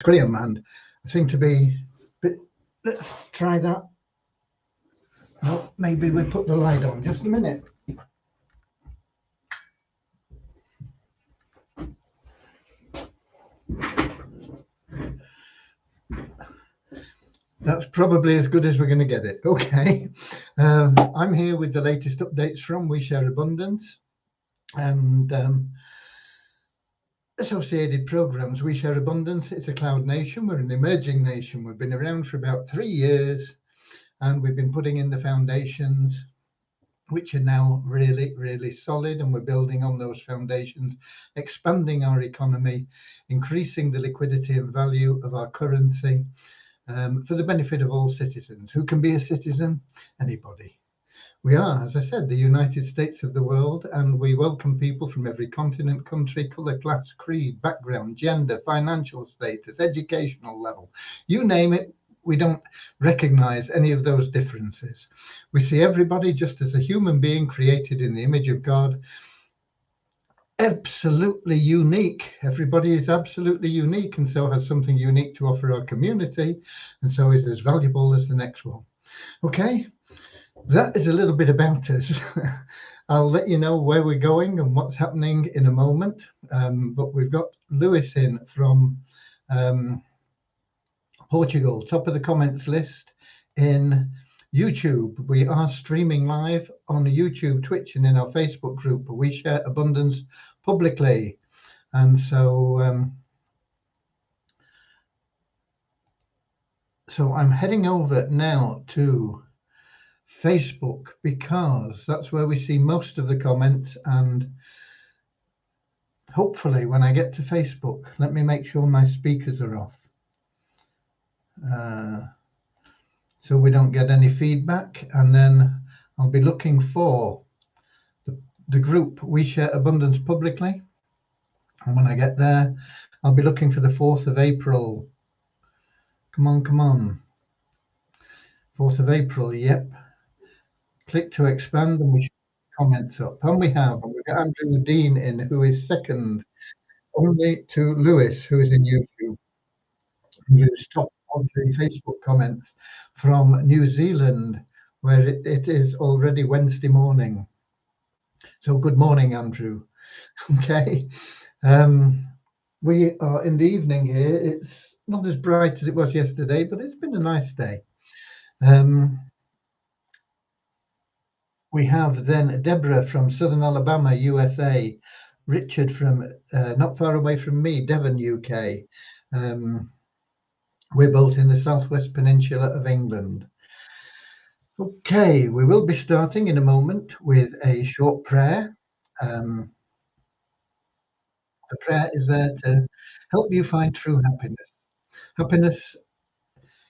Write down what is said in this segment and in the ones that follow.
screen, and I seem to be. But let's try that. No, maybe we put the light on. Just a minute. That's probably as good as we're going to get it. Okay. I'm here with the latest updates from We Share Abundance and associated programs. We Share Abundance, it's a cloud nation. We're an emerging nation. We've been around for about 3 years and we've been putting in the foundations, which are now really, really solid. And we're building on those foundations, expanding our economy, increasing the liquidity and value of our currency. For the benefit of all citizens. Who can be a citizen? Anybody. We are, as I said, the United States of the world, and we welcome people from every continent, country, colour, class, creed, background, gender, financial status, educational level. You name it, we don't recognise any of those differences. We see everybody just as a human being created in the image of God, absolutely unique. Everybody is absolutely unique and so has something unique to offer our community, and so is as valuable as the next one. Okay, that is a little bit about us. I'll let you know where we're going and what's happening in a moment, but we've got Lewis in from Portugal, top of the comments list in YouTube. We are streaming live on YouTube, Twitch, and in our Facebook group. We Share Abundance publicly, and so I'm heading over now to Facebook because that's where we see most of the comments, and hopefully when I get to Facebook, let me make sure my speakers are off so we don't get any feedback, and then I'll be looking for the group We Share Abundance publicly, and when I get there I'll be looking for the 4th of April. Come on, 4th of April, yep. Click to expand and we should comments up, and we've got Andrew Dean in, who is second only to Lewis, who is in YouTube. Andrew's top of the Facebook comments from New Zealand, where it is already Wednesday morning. So good morning, Andrew. Okay. We are in the evening here. It's not as bright as it was yesterday, but it's been a nice day. We have then Deborah from Southern Alabama, USA, Richard from not far away from me, Devon, UK. We're both in the southwest peninsula of England. Okay, we will be starting in a moment with a short prayer. The prayer is there to help you find true happiness. Happiness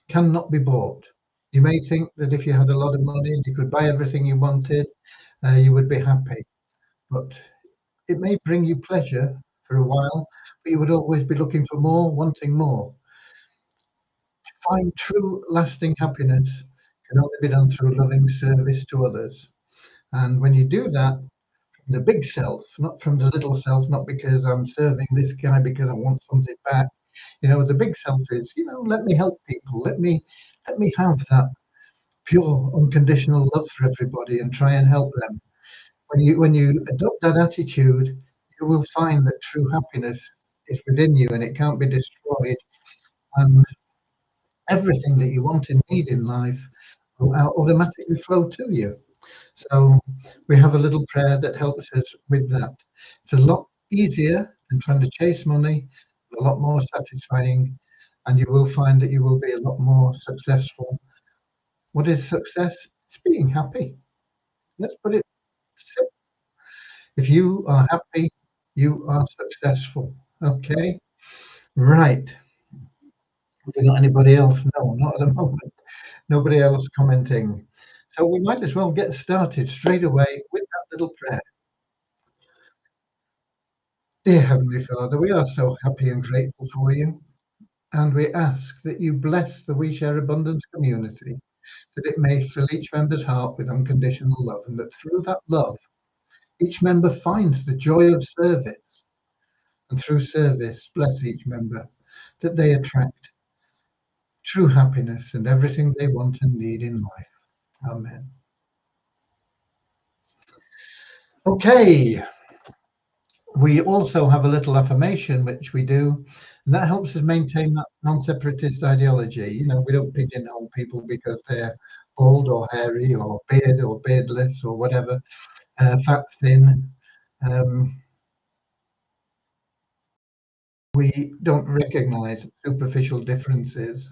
cannot be bought. You may think that if you had a lot of money and you could buy everything you wanted, you would be happy. But it may bring you pleasure for a while, but you would always be looking for more, wanting more. To find true, lasting happiness can only be done through loving service to others. And when you do that, from the big self, not from the little self, not because I'm serving this guy because I want something back. The big self is, let me help people. Let me have that pure, unconditional love for everybody and try and help them. When you adopt that attitude, you will find that true happiness is within you and it can't be destroyed. And everything that you want and need in life will automatically flow to you. So we have a little prayer that helps us with that. It's a lot easier than trying to chase money, a lot more satisfying, and you will find that you will be a lot more successful. What is success? It's being happy. Let's put it simple. If you are happy, you are successful. Okay? Right. Have we got anybody else? No, not at the moment. Nobody else commenting. So we might as well get started straight away with that little prayer. Dear Heavenly Father, we are so happy and grateful for you, and we ask that you bless the We Share Abundance community, that it may fill each member's heart with unconditional love, and that through that love, each member finds the joy of service, and through service, bless each member that they attract true happiness and everything they want and need in life. Amen. Okay, we also have a little affirmation which we do, and that helps us maintain that non-separatist ideology. You know, we don't pigeonhole people because they're bald or hairy or beardless or whatever, fat, thin. We don't recognize superficial differences.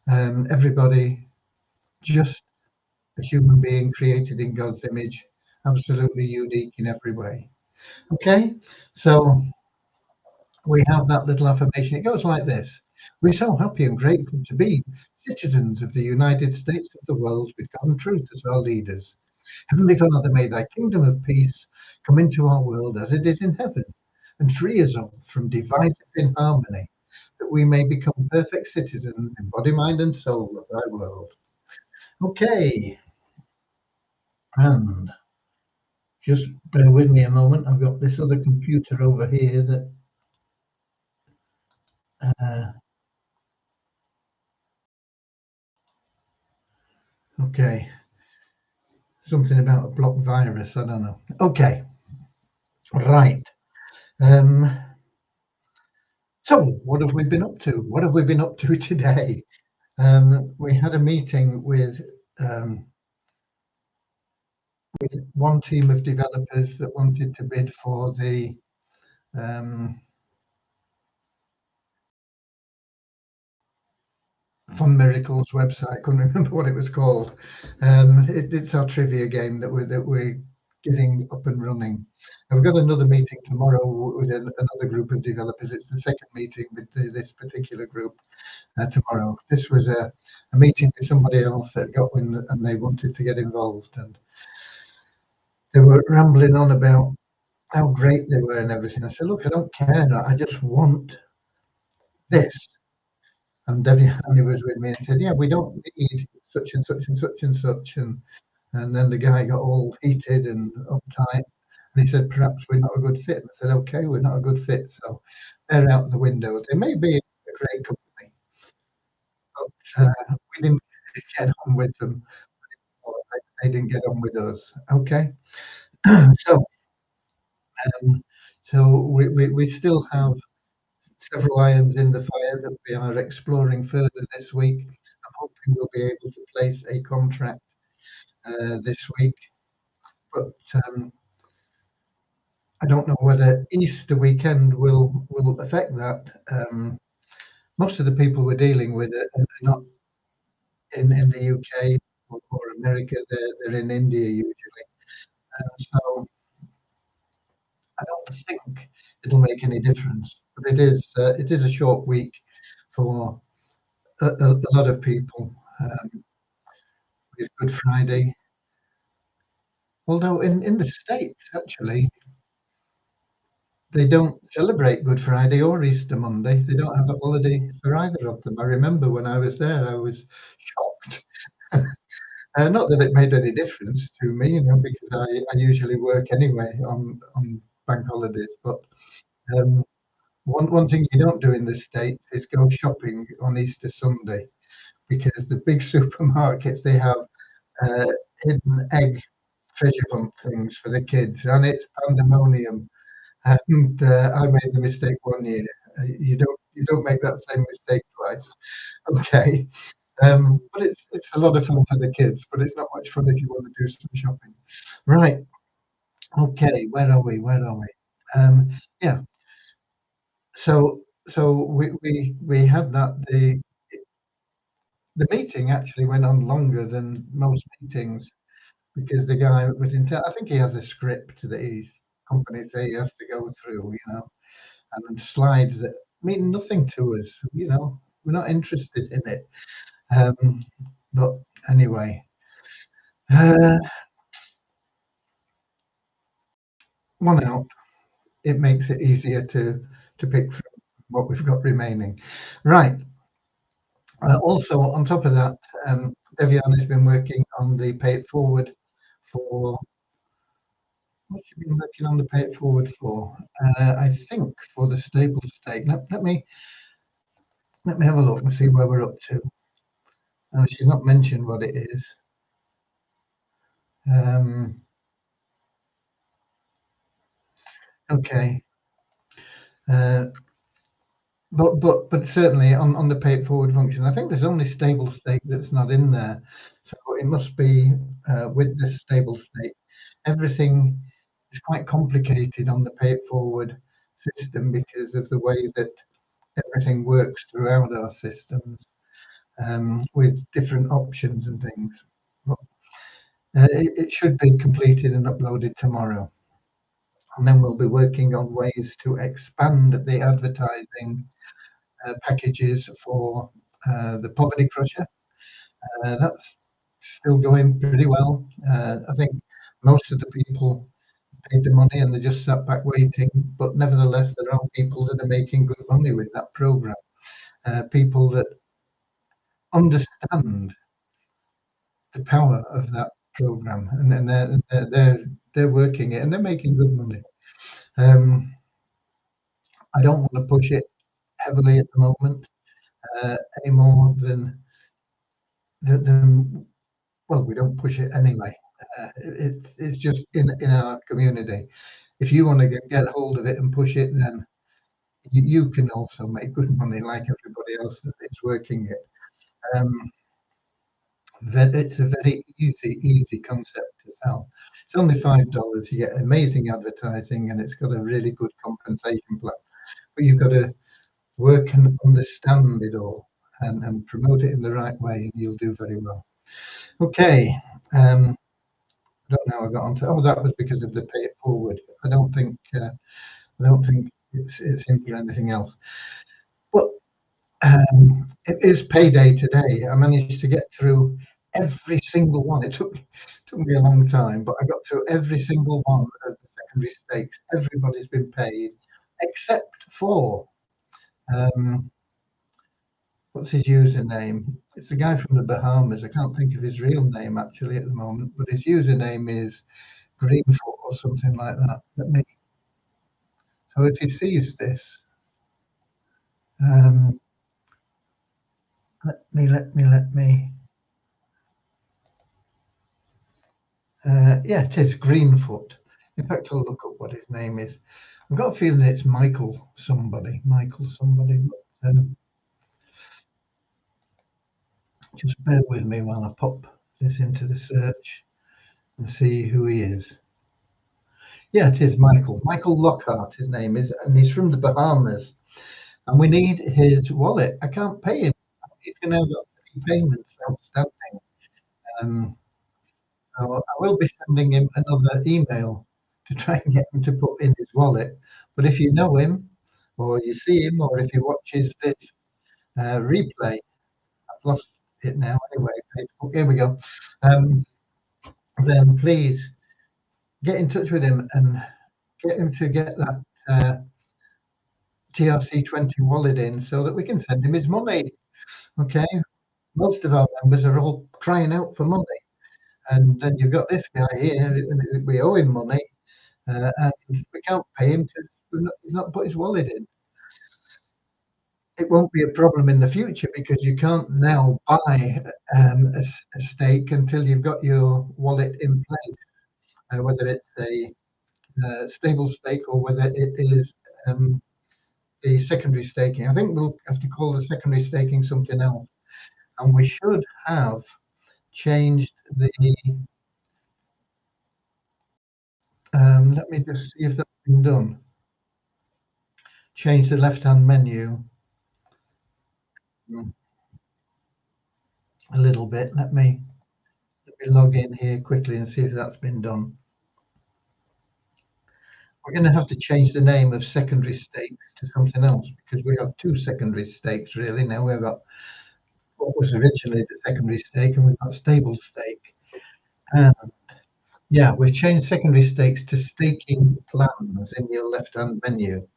Everybody just a human being created in God's image, absolutely unique in every way. Okay, so we have that little affirmation. It goes like this: we're so happy and grateful to be citizens of the United States of the world with God and truth as our leaders. Heavenly Father, may thy kingdom of peace come into our world as it is in heaven, and free us all from divisive inharmony, that we may become perfect citizens in body, mind, and soul of thy world. Okay, and just bear with me a moment. I've got this other computer over here that okay, something about a block virus. I don't know. Okay, right. Um, so what have we been up to? What have we been up to today? We had a meeting um, with one team of developers that wanted to bid for the Fun Miracles website. I couldn't remember what it was called. It's our trivia game that we're getting up and running. And we've got another meeting tomorrow with another group of developers. It's the second meeting with this particular group tomorrow. This was a meeting with somebody else that got in and they wanted to get involved, and they were rambling on about how great they were and everything. I said, look, I don't care. I just want this. And Debbie Hanley was with me and said, yeah, we don't need such and such and such and such. And then the guy got all heated and uptight. And he said, perhaps we're not a good fit. And I said, okay, we're not a good fit. So they're out the window. They may be a great company, but we didn't get on with them. Or they didn't get on with us. Okay. so um, so we still have several irons in the fire that we are exploring further this week. I'm hoping we'll be able to place a contract this week, but I don't know whether Easter weekend will affect that. Most of the people we're dealing with are not in the UK or America; they're in India usually. So I don't think it'll make any difference. But it is a short week for a lot of people. With Good Friday. Although in the States, actually, they don't celebrate Good Friday or Easter Monday. They don't have a holiday for either of them. I remember when I was there, I was shocked. Not that it made any difference to me, you know, because I usually work anyway on bank holidays. But um, one thing you don't do in the States is go shopping on Easter Sunday, because the big supermarkets, they have uh, hidden egg treasure hunt things for the kids, and it's pandemonium. And I made the mistake one year. You don't make that same mistake twice. Okay, but it's a lot of fun for the kids, but it's not much fun if you want to do some shopping. Right. Okay. Where are we? Where are we? Yeah. So we had that the meeting actually went on longer than most meetings because the guy was in. I think he has a script that his company say he has to go through. You know, and slides that mean nothing to us. You know, we're not interested in it. Um, but anyway, uh, one out. It makes it easier to pick from what we've got remaining. Right. Also, on top of that, Devian has been working on the Pay It Forward for. What's she been working on the Pay It Forward for? I think for the stable stake. Let me Let me have a look and see where we're up to. Oh, she's not mentioned what it is. Okay. But certainly on the pay it forward function, I think there's only stable state that's not in there. So it must be with this stable state. Everything is quite complicated on the pay it forward system because of the way that everything works throughout our systems, with different options and things. But it should be completed and uploaded tomorrow. And then we'll be working on ways to expand the advertising packages for the Poverty Crusher. That's still going pretty well. I think most of the people paid the money and they just sat back waiting. But nevertheless, there are people that are making good money with that program. People that understand the power of that program, and they're working it and they're making good money. Um, I don't want to push it heavily at the moment, any more than well, we don't push it anyway. It's just in our community. If you want to get hold of it and push it, then you can also make good money like everybody else that is working it. Um, that it's a very easy concept to sell. It's only $5. You get amazing advertising, and it's got a really good compensation plan. But you've got to work and understand it all and promote it in the right way, and you'll do very well. Okay. I don't know how I got onto. Oh, that was because of the pay it forward. I don't think it's in for anything else. But it is payday today. I managed to get through every single one. It took me a long time, but I got through every single one of the secondary stakes. Everybody's been paid except for um, what's his username? It's the guy from the Bahamas. I can't think of his real name actually at the moment, but his username is Greenfoot or something like that. So if he sees this, um, let me. Yeah, it is Greenfoot. In fact, I'll look up what his name is. I've got a feeling it's Michael somebody. Michael somebody. But, just bear with me while I pop this into the search and see who he is. Yeah, it is Michael. Michael Lockhart, his name is, and he's from the Bahamas. And we need his wallet. I can't pay him. He's going to have got 3 payments outstanding. Um, so I will be sending him another email to try and get him to put in his wallet. But if you know him, or you see him, or if he watches this replay, I've lost it now anyway. Facebook, here we go. Then please get in touch with him and get him to get that TRC20 wallet in so that we can send him his money. Okay, most of our members are all crying out for money, and then you've got this guy here, and we owe him money, and we can't pay him because he's not put his wallet in. It won't be a problem in the future because you can't now buy a stake until you've got your wallet in place, whether it's a stable stake or whether it is the secondary staking. I think we'll have to call the secondary staking something else, and we should have changed the. Let me just see if that's been done. Change the left-hand menu a little bit. Let me log in here quickly and see if that's been done. We're going to have to change the name of secondary stakes to something else because we have 2 secondary stakes really. Now we've got what was originally the secondary stake and we've got stable stake. And yeah, we've changed secondary stakes to staking plans in your left-hand menu.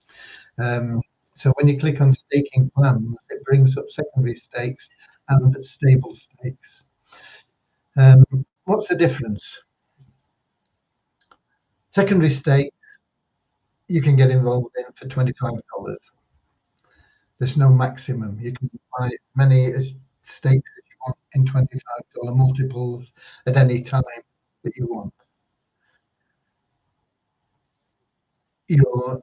So when you click on staking plans, it brings up secondary stakes and stable stakes. What's the difference? Secondary stake you can get involved in for $25. There's no maximum. You can buy as many stakes as you want in $25 multiples at any time that you want. Your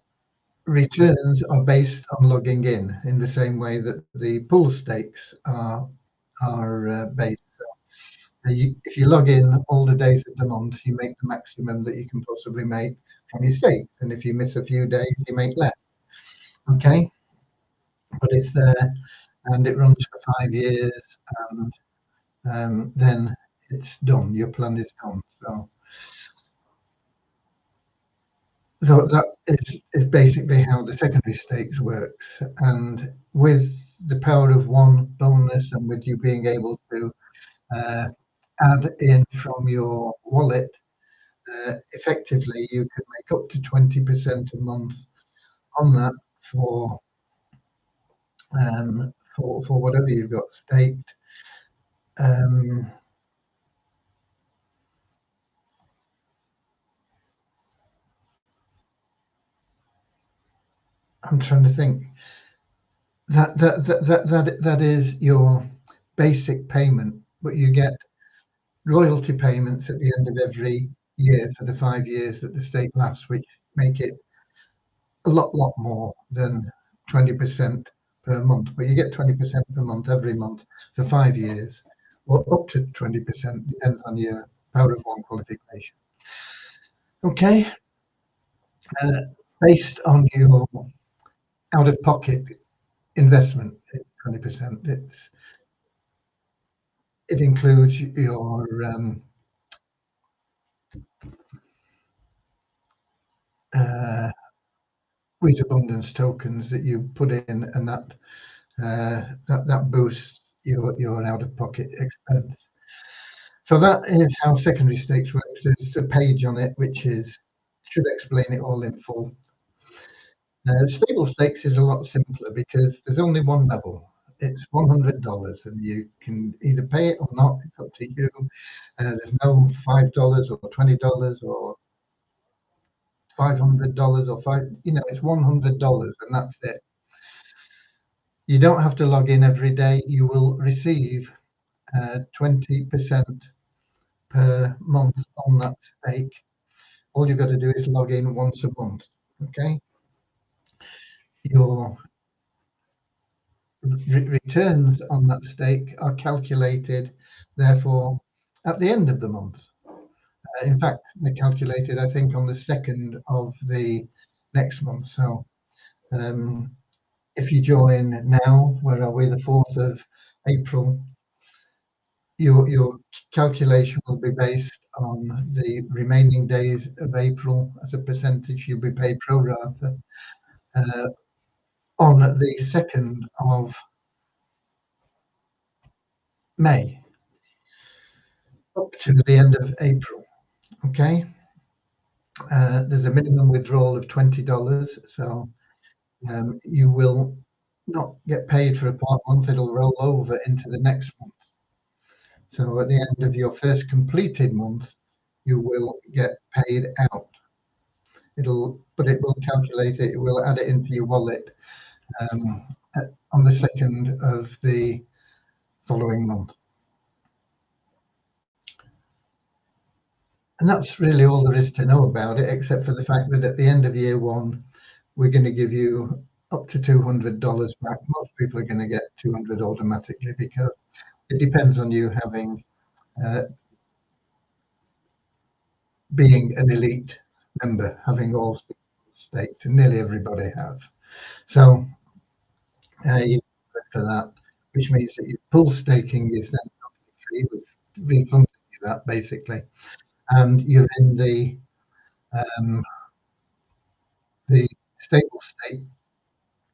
returns are based on logging in the same way that the pool stakes are based. So if you log in all the days of the month, you make the maximum that you can possibly make from your stakes, and if you miss a few days, you make less. Okay, but it's there, and it runs for 5 years, and then it's done. Your plan is done. So that is basically how the secondary stakes works. And with the power of one bonus, and with you being able to uh, add in from your wallet, effectively you can make up to 20% a month on that for whatever you've got staked. Um, I'm trying to think. That is your basic payment, but you get royalty payments at the end of every year for the 5 years that the stake lasts, which make it a lot more than 20% per month. But you get 20% per month every month for 5 years, or up to 20%, depends on your power of one qualification. Okay, uh, based on your out of pocket investment, 20%. It includes your uh, with abundance tokens that you put in, and that boosts your out of pocket expense. So that is how secondary stakes works. There's a page on it which should explain it all in full. Stable stakes is a lot simpler because there's only one level. It's $100, and you can either pay it or not. It's up to you. There's no $5 or $20 or $500 or five. It's $100, and that's it. You don't have to log in every day. You will receive 20% per month on that stake. All you've got to do is log in once a month. Okay. Your returns on that stake are calculated, therefore, at the end of the month. In fact, they're calculated, I think, on the 2nd of the next month. So if you join now, where are we, the 4th of April, your calculation will be based on the remaining days of April as a percentage. You'll be paid pro rata on the 2nd of May up to the end of April. Okay. There's a minimum withdrawal of $20, so you will not get paid for a part month. It'll roll over into the next month. So at the end of your first completed month, you will get paid out. But it will calculate it. It will add it into your wallet on the 2nd of the following month. And that's really all there is to know about it, except for the fact that at the end of year one, we're going to give you up to $200 back. Most people are going to get 200 automatically because it depends on you being an elite member, having all staked, and nearly everybody has. So you for that, which means that your pool staking is then free. We've refunded you that basically, and you're in the stable stake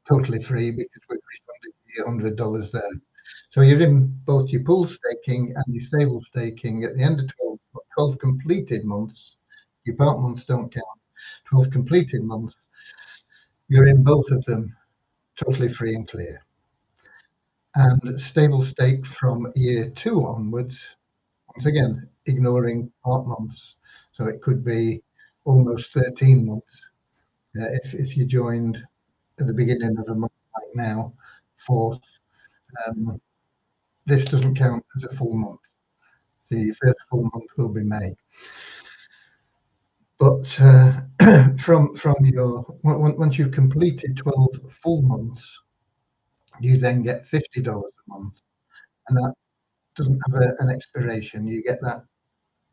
totally free because we've refunded you $100 there. So you're in both your pool staking and your stable staking at the end of 12 completed months. Your part months don't count. 12 completed months, you're in both of them totally free and clear. And stable stake from year two onwards, once again, ignoring part months. So it could be almost 13 months if you joined at the beginning of a month right now, 4th, this doesn't count as a full month. The first full month will be May. But from your once you've completed 12 full months, you then get $50 a month, and that doesn't have an expiration. You get that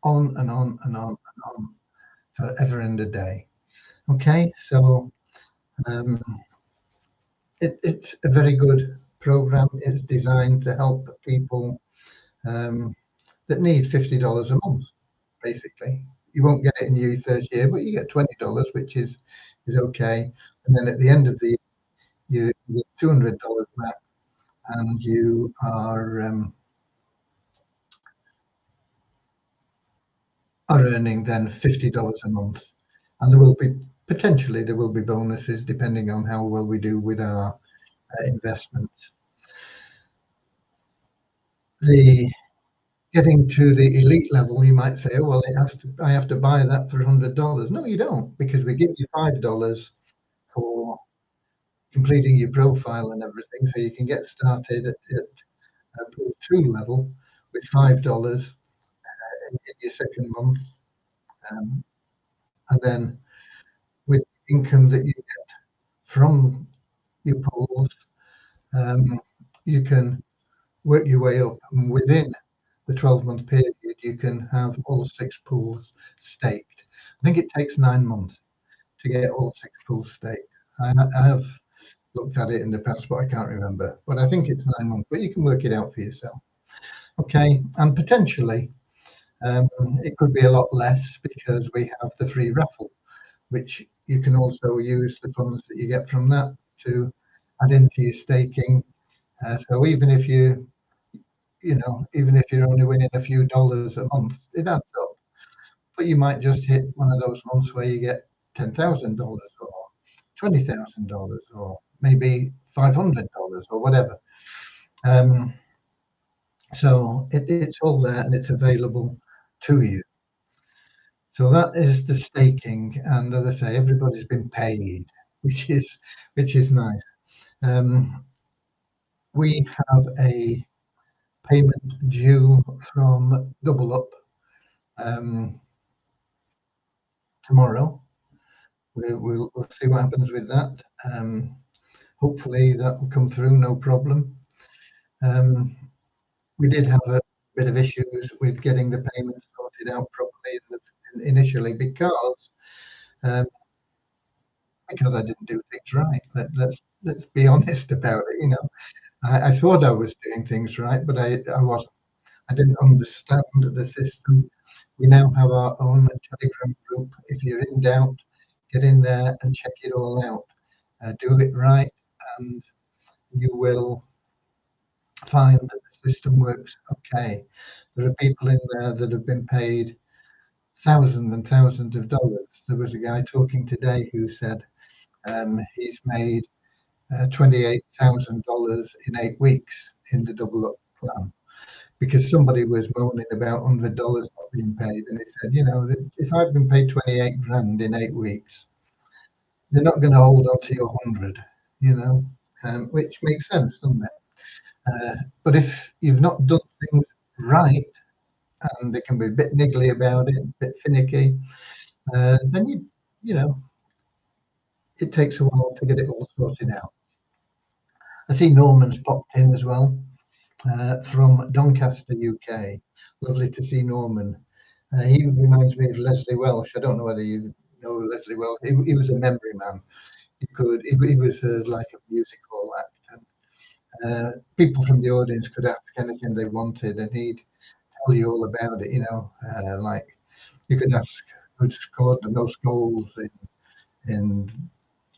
on and on and on and on forever and a day. Okay, so it's a very good program. It's designed to help people that need $50 a month, basically. You won't get it in your first year, but you get $20, which is okay. And then at the end of the year, you get $200 back, and you are earning then $50 a month. And there will be potentially bonuses depending on how well we do with our investments. The getting to the elite level, you might say, oh, well, I have to buy that for $100. No, you don't, because we give you $5 for completing your profile and everything, so you can get started at pool 2 level with $5 in your second month, and then with income that you get from your pools, you can work your way up, and within the 12-month period, you can have all 6 pools staked. I think it takes 9 months to get all 6 pools staked. I have looked at it in the past, but I can't remember. But I think it's 9 months, but you can work it out for yourself. Okay, and potentially it could be a lot less because we have the free raffle, which you can also use the funds that you get from that to add into your staking. So even if even if you're only winning a few dollars a month, it adds up. But you might just hit one of those months where you get $10,000 or $20,000 or maybe $500 or whatever. So it's all there and it's available to you. So that is the staking, and as I say, everybody's been paid, which is nice. We have a payment due from Double Up tomorrow. We'll see what happens with that. Hopefully that will come through, no problem. We did have a bit of issues with getting the payment sorted out properly initially because I didn't do things right. Let's be honest about it. I thought I was doing things right, but I wasn't. I didn't understand the system. We now have our own Telegram group. If you're in doubt, get in there and check it all out. Do it right, and you will find that the system works okay. There are people in there that have been paid thousands and thousands of dollars. There was a guy talking today who said he's made $28,000 in 8 weeks in the Double Up plan, because somebody was moaning about $100 not being paid, and he said, if I've been paid 28 grand in 8 weeks, they're not going to hold on to your 100, which makes sense, doesn't it? But if you've not done things right, and they can be a bit niggly about it, a bit finicky, then it takes a while to get it all sorted out. I see Norman's popped in as well from Doncaster, UK. Lovely to see Norman. He reminds me of Leslie Welsh. I don't know whether you know Leslie Welsh. He was a memory man. He was like a music hall act, and people from the audience could ask anything they wanted, and he'd tell you all about it. Like you could ask who scored the most goals in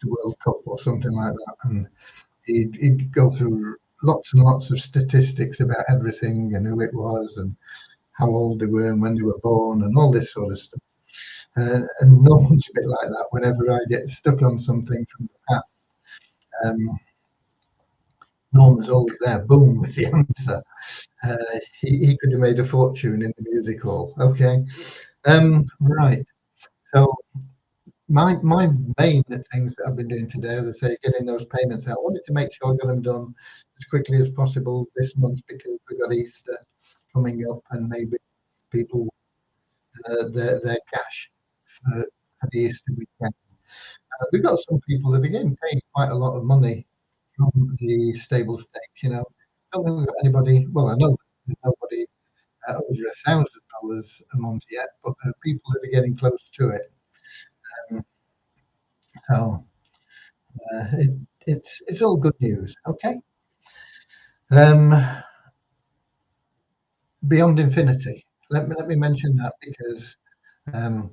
the World Cup or something like that, and he'd go through lots and lots of statistics about everything and who it was and how old they were and when they were born and all this sort of stuff. And Norman's a bit like that. Whenever I get stuck on something from the past, Norman's always there, boom, with the answer. He could have made a fortune in the music hall. Okay, right. So my main things that I've been doing today, as I say, getting those payments out. I wanted to make sure I got them done as quickly as possible this month because we've got Easter coming up, and maybe people their cash for the Easter weekend. We've got some people that are getting paid quite a lot of money from the stable stakes. You know, I don't think we've got anybody. Well, I know there's nobody over $1,000 a month yet, but there are people that are getting close to it. Um, so it, it's all good news. Okay. Um, Beyond Infinity. Let me mention that because um,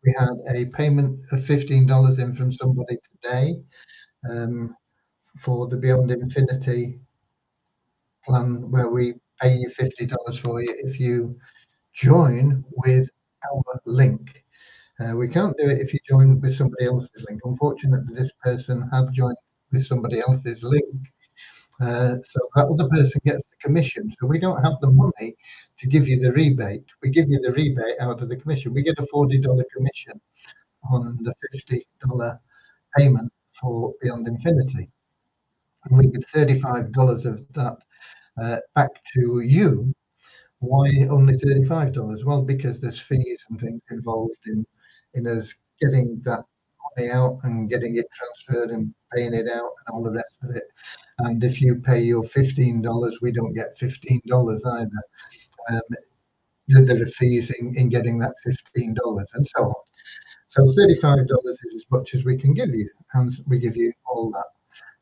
we had a payment of $15 in from somebody today um, for the Beyond Infinity plan, where we pay you $50 for you if you join with our link. We can't do it if you join with somebody else's link. Unfortunately, this person have joined with somebody else's link. So that other person gets the commission. So we don't have the money to give you the rebate. We give you the rebate out of the commission. We get a $40 commission on the $50 payment for Beyond Infinity. And we give $35 of that back to you. Why only $35? Well, because there's fees and things involved in us getting that money out and getting it transferred and paying it out and all the rest of it. And if you pay your $15, we don't get $15 either. Um, there are fees in getting that $15 and so on. So $35 is as much as we can give you, and we give you all that.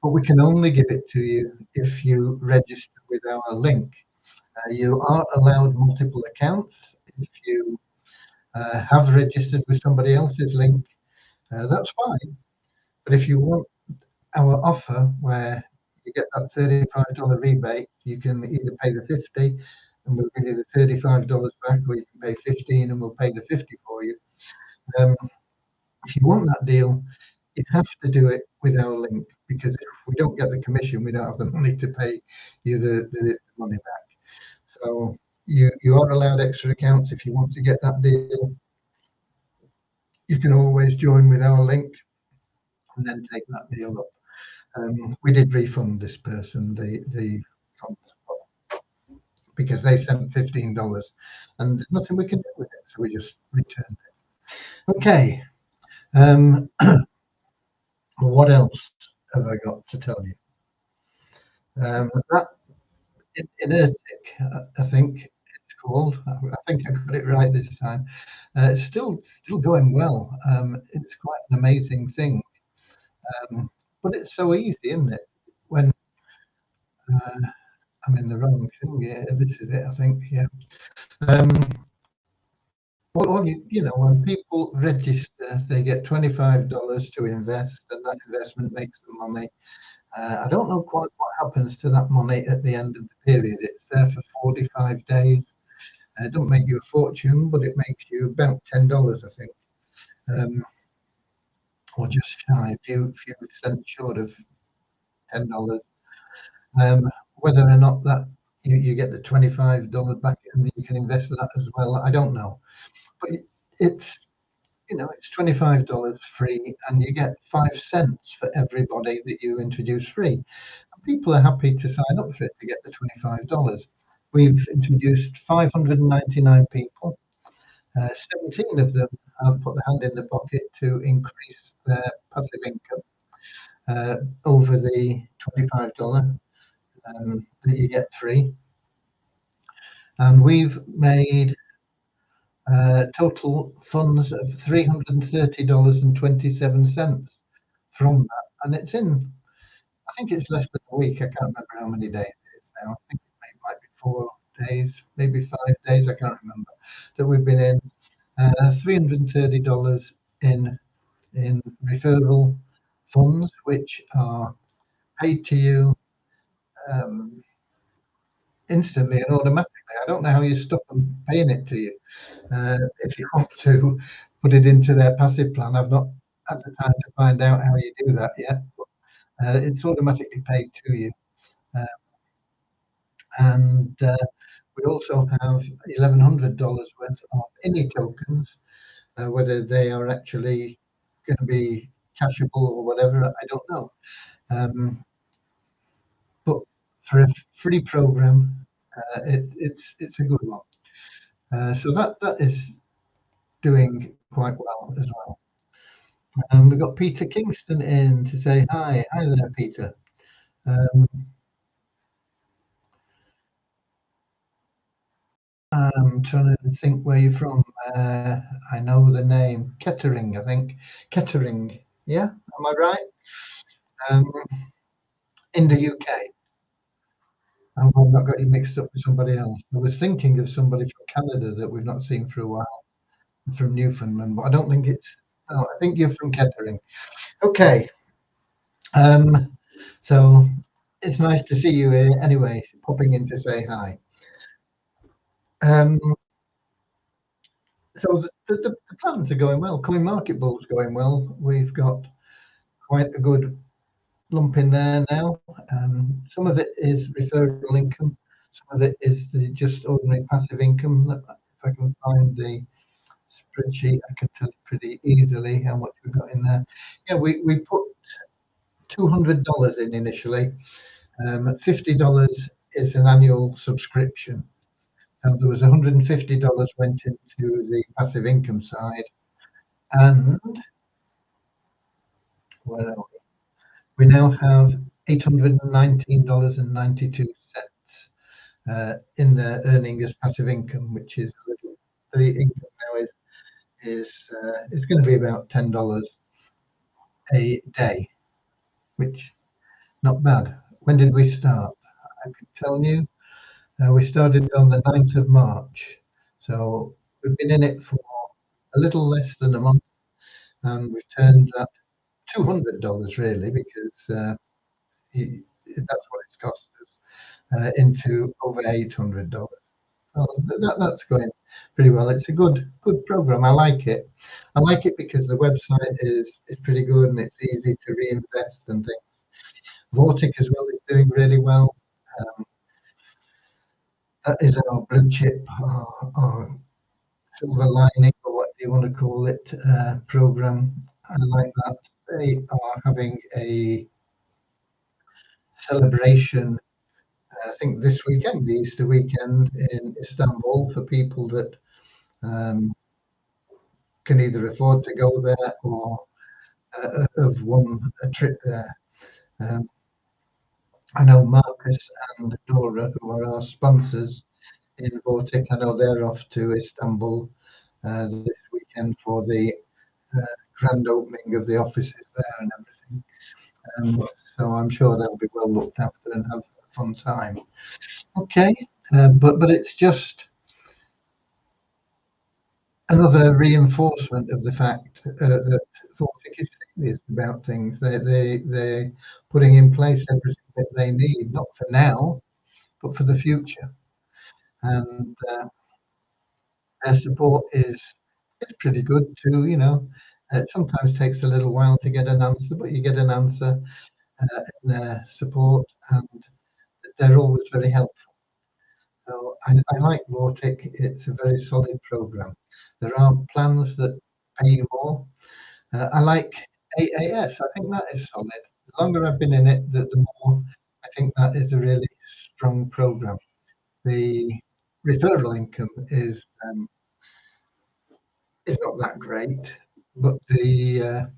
But we can only give it to you if you register with our link. You are allowed multiple accounts. If you have registered with somebody else's link, that's fine. But if you want our offer where you get that $35 rebate, you can either pay the 50 and we'll give you the $35 back, or you can pay 15 and we'll pay the 50 for you. Um, if you want that deal, you have to do it with our link, because if we don't get the commission, we don't have the money to pay you the money back. So you are allowed extra accounts if you want to get that deal. You can always join with our link and then take that deal up. We did refund this person the funds because they sent $15 and there's nothing we can do with it, so we just returned it. Okay. What else have I got to tell you? That Inertic, I think it's called. I think I got it right this time. It's still going well. It's quite an amazing thing, but it's so easy, isn't it? When I'm in the wrong thing, yeah, this is it. I think, yeah. Um, well, when people register, they get $25 to invest, and that investment makes them money. I don't know quite what happens to that money at the end of the period. It's there for 45 days. It doesn't make you a fortune, but it makes you about $10, I think, or just shy, a few cents short of $10. Whether or not that you get the $25 back and you can invest that as well, I don't know. But it's it's $25 free, and you get 5 cents for everybody that you introduce free. And people are happy to sign up for it to get the $25. We've introduced 599 people. 17 of them have put their hand in the pocket to increase their passive income over the $25 that you get free. And we've made total funds of $330.27 from that. And it's I think it's less than a week. I can't remember how many days it is now. I think it might be 4 days, maybe 5 days. I can't remember that we've been in. $330 in referral funds, which are paid to you um, instantly and automatically. I don't know how you stop them paying it to you. If you want to put it into their passive plan, I've not had the time to find out how you do that yet. But, it's automatically paid to you. Uh, and we also have $1,100 worth of any tokens, whether they are actually going to be cashable or whatever. I don't know. Um, but for a free program, it's a good one. So that is doing quite well as well. We've got Peter Kingston in to say hi. Hi there, Peter. Um, I'm trying to think where you're from. I know the name Kettering, I think. Kettering, yeah, am I right? Um, in the UK. I've not got you mixed up with somebody else. I was thinking of somebody from Canada that we've not seen for a while, from Newfoundland, but I don't think it's. Oh, I think you're from Kettering. Okay. Um, so it's nice to see you here. Anyway, popping in to say hi. Um, so the plans are going well. Coin Market Bull's going well. We've got quite a good lump in there now. Some of it is referral income. Some of it is the just ordinary passive income. If I can find the spreadsheet, I can tell you pretty easily how much we've got in there. Yeah, we put $200 in initially. $50 is an annual subscription. There was $150 went into the passive income side, and where are we? We now have $819.92 in there earning as passive income, which is a little. The income now is going to be about $10 a day, which not bad. When did we start? I can tell you, we started on the 9th of March, so we've been in it for a little less than a month, and we've turned that $200 really because that's what it's cost us into over $800. That's going pretty well. It's a good program. I like it. I like it because the website is pretty good and it's easy to reinvest and things. Vortic as well is doing really well. Um, that is our blue chip or silver lining or whatever you want to call it program. I like that. They are having a celebration. I think this weekend, the Easter weekend in Istanbul, for people that um, can either afford to go there or have won a trip there. Um, I know Marcus and Dora, who are our sponsors in Vortic, I know they're off to Istanbul this weekend for the grand opening of the offices there and everything. So I'm sure they'll be well looked after and have a fun time. Okay, but it's just another reinforcement of the fact that Vortic is serious about things. They're putting in place everything that they need, not for now, but for the future. And their support is pretty good too. It sometimes takes a little while to get an answer, but you get an answer in their support, and they're always very helpful. So I like Vortic. It's a very solid program. There are plans that pay you more. I like AAS. I think that is solid. The longer I've been in it, the more I think that is a really strong program. The referral income is not that great, but it's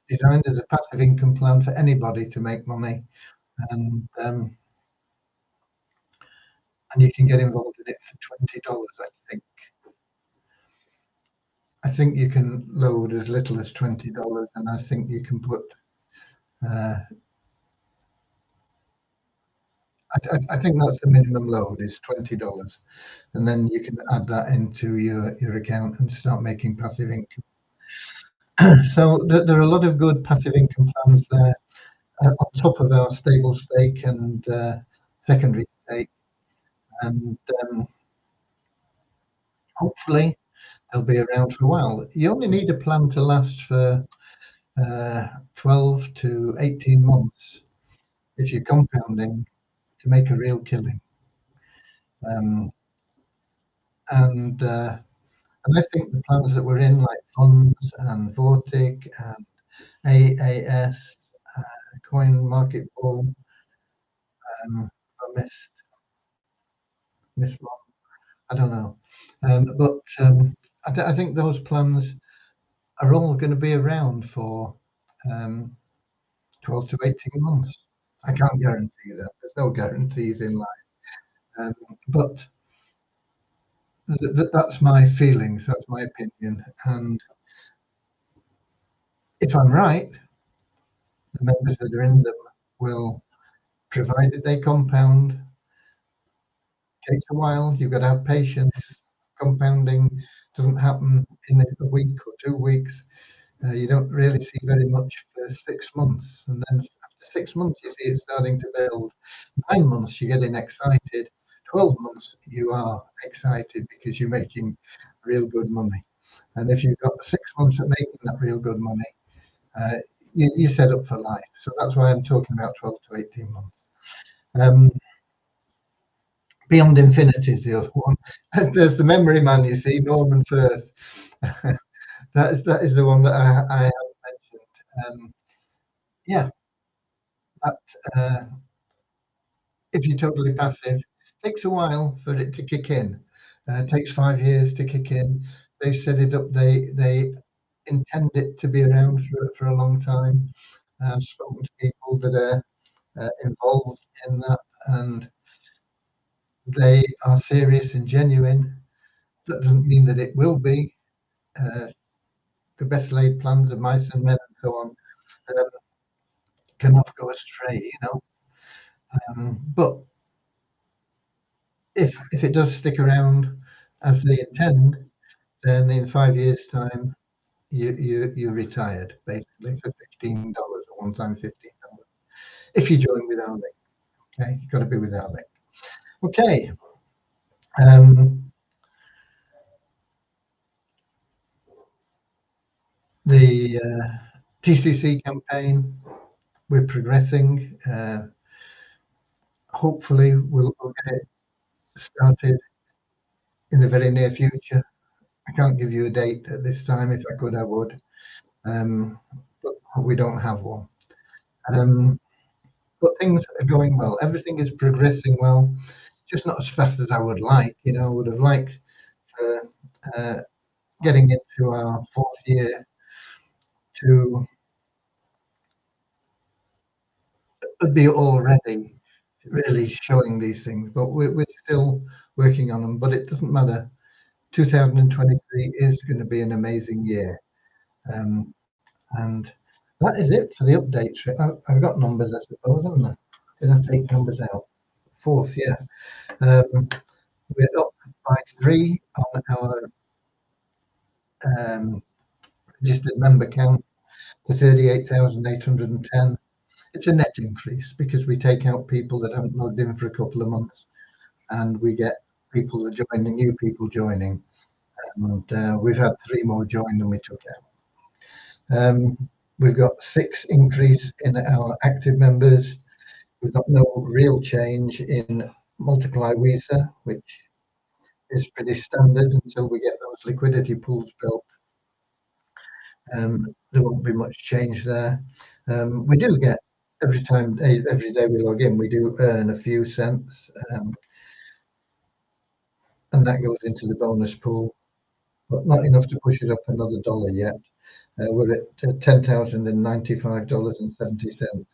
designed as a passive income plan for anybody to make money, and and you can get involved in it for $20. I think you can load as little as $20, and I think you can put. Uh, I think that's the minimum load is $20, and then you can add that into your account and start making passive income. So there are a lot of good passive income plans there on top of our stable stake and secondary stake, and hopefully they'll be around for a while. You only need a plan to last for 12 to 18 months if you're compounding to make a real killing. Um, and And I think the plans that we're in, like Funds and Vortic and AAS, Coin Market Bull, I missed one. I don't know. But I think those plans are all going to be around for 12 to 18 months. I can't guarantee that. There's no guarantees in life. But that's my feelings, that's my opinion. And if I'm right, the members that are in them will, provided they compound, takes a while, you've got to have patience. Compounding doesn't happen in a week or 2 weeks. You don't really see very much for 6 months. And then after 6 months, you see it starting to build. 9 months, you're getting excited. 12 months, you are excited because you're making real good money. And if you've got 6 months of making that real good money, you're set up for life. So that's why I'm talking about 12 to 18 months. Beyond Infinity is the other one. There's the memory man, you see, Norman Firth. that is the one that I have mentioned. Yeah, that if you're totally passive, takes a while for it to kick in. It takes 5 years to kick in. They set it up. They intend it to be around for a long time. I've spoken to people that are involved in that, and they are serious and genuine. That doesn't mean that it will be. The best laid plans of mice and men and so on can often go astray, you know. But if it does stick around as they intend, then in 5 years' time, you're retired basically for $15 or one time $15. If you join with our link, okay, you've got to be with our link. Okay. The TCC campaign, we're progressing. Hopefully, we'll get it started in the very near future. I can't give you a date at this time. If I could, I would. But we don't have one. But things are going well. Everything is progressing well, just not as fast as I would like. You know, I would have liked getting into our 4th year to be already really showing these things, but we're still working on them. But it doesn't matter. 2023 is going to be an amazing year. And that is it for the updates. I've got numbers, I suppose, haven't I? Did I take numbers out? 4th, yeah. We're up by 3 on our registered member count to 38,810. It's a net increase because we take out people that haven't logged in for a couple of months, and we get people that join, the new people joining. And we've had 3 more join than we took out. We've got 6 increase in our active members. We've got no real change in Multiply WISA, which is pretty standard until we get those liquidity pools built. There won't be much change there. We do get every day we log in, we do earn a few cents, and that goes into the bonus pool, but not enough to push it up another dollar yet. We're at $10,095.70.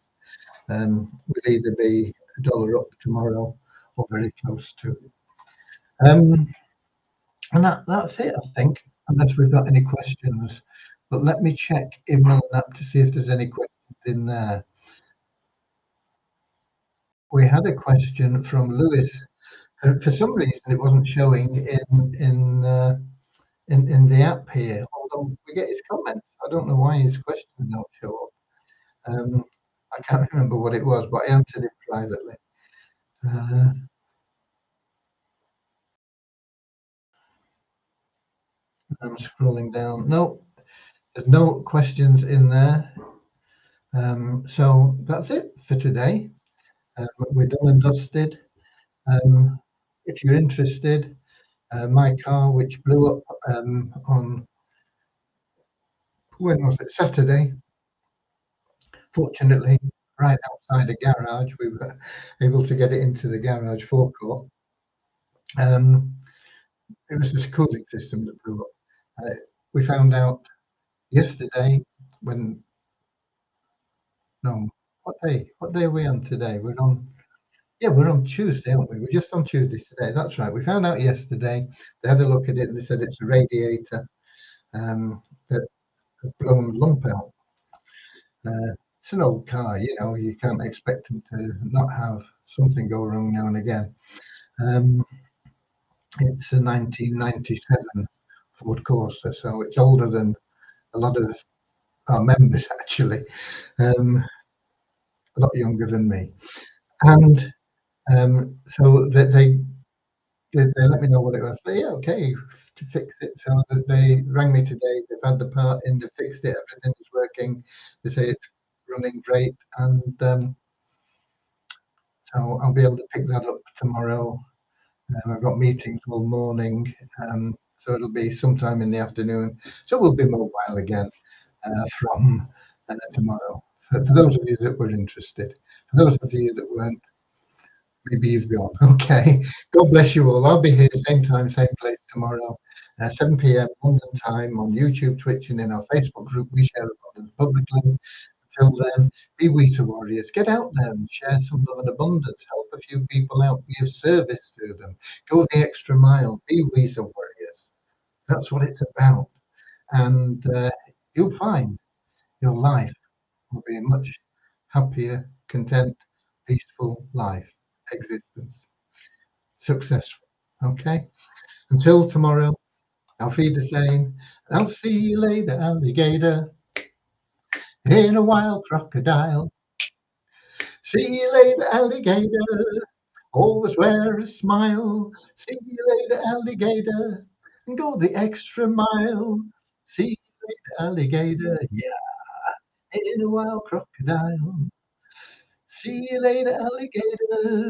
We'll either be $1 up tomorrow or very close to it. And that's it, I think, unless we've got any questions. But let me check email app to see if there's any questions in there. We had a question from Lewis. For some reason, it wasn't showing in the app here. Although we get his comments, I don't know why his questions don't show up. I can't remember what it was, but I answered it privately. I'm scrolling down. No, there's no questions in there. So that's it for today. We're done and dusted. If you're interested, My car, which blew up on, when was it? Saturday. Fortunately, right outside a garage, we were able to get it into the garage forecourt. Um, it was this cooling system that blew up. We found out yesterday when, no, what day? What day are we on today? We're on, yeah, we're on Tuesday, aren't we? We're just on Tuesday today. That's right. We found out yesterday. They had a look at it and they said it's a radiator that had blown a lump out. It's an old car, you know, you can't expect them to not have something go wrong now and again. Um, it's a 1997 Ford Corsa, so it's older than a lot of our members actually, a lot younger than me. And so that they let me know what it was. They, yeah, okay, to fix it. So that they rang me today. They've had the part in, they fixed it. Everything is working. They say it's running great, and so I'll be able to pick that up tomorrow. I've got meetings all morning, so it'll be sometime in the afternoon. So we'll be mobile again from tomorrow. For those of you that were interested, for those of you that weren't, maybe you've gone. Okay. God bless you all. I'll be here same time, same place tomorrow, 7 p.m. London time on YouTube, Twitch, and in our Facebook group. We share abundance publicly. Until then, be Weta Warriors. Get out there and share some love and abundance. Help a few people out. Be of service to them. Go the extra mile. Be Weta Warriors. That's what it's about. And you'll find your life will be a much happier, content, peaceful life, existence, successful. Okay? Until tomorrow, I'll feed the same. I'll see you later, alligator, in a wild crocodile. See you later, alligator. Always wear a smile. See you later, alligator. And go the extra mile. See you later, alligator. Yeah, in a wild crocodile. See you later, alligator.